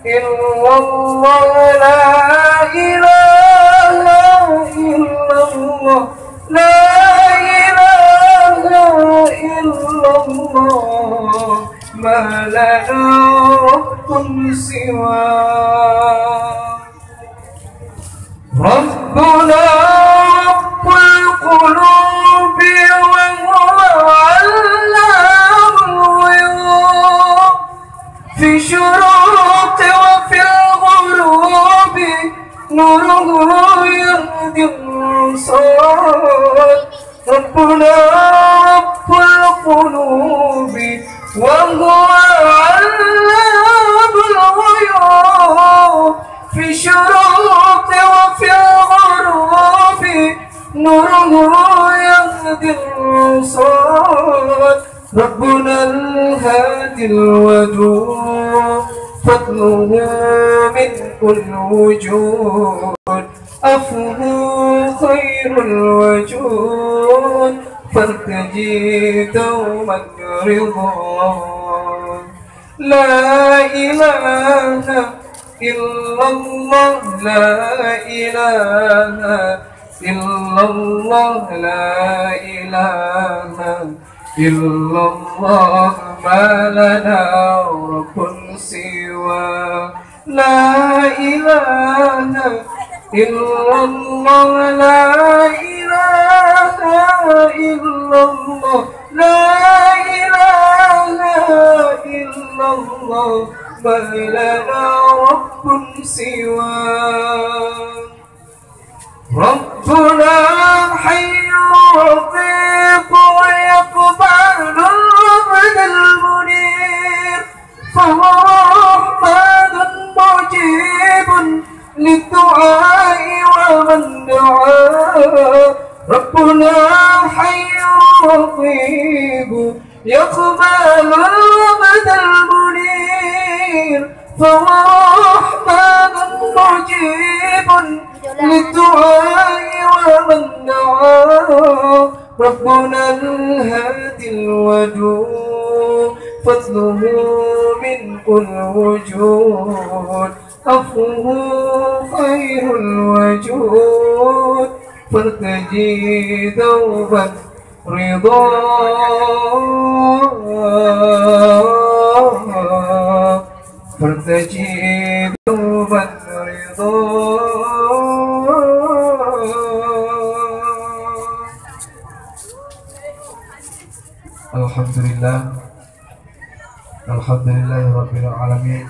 illallah, la ilaha illallah, la ilaha illallah, ma lana rabbun siwa rabbuna rabbul qulubi wa huwa allamul ghuyub fi syuruq wa fil ghurub nuruhu yahdi al-ansar rabbuna rabbul qulubi wa huwa allamul ghuyub fi syuruq wa fil ghurub nuruhu yahdi al-ansar ربنا الهادي الودود فضله من كل وجود عفوه خير الوجود فارتجي دوما رضا لا إله إلا الله لا إله إلا الله لا إله إلا الله ما لنا رب سوى لا إله إلا الله لا إله إلا الله لا إله إلا الله ما لنا رب سوى ربنا حي رقيب ويقبل العبد المنير فهو رحمن مجيب للدعاء ومن دعا ربنا حي رقيب يقبل العبد المنير فهو رحمن مجيب للدعاء ومن دعا ربنا الهادي الودود فضله من كل وجود عفوه خير الوجود فارتجي دوبا رضا فارتجي دوبا رضا الحمد لله رب العالمين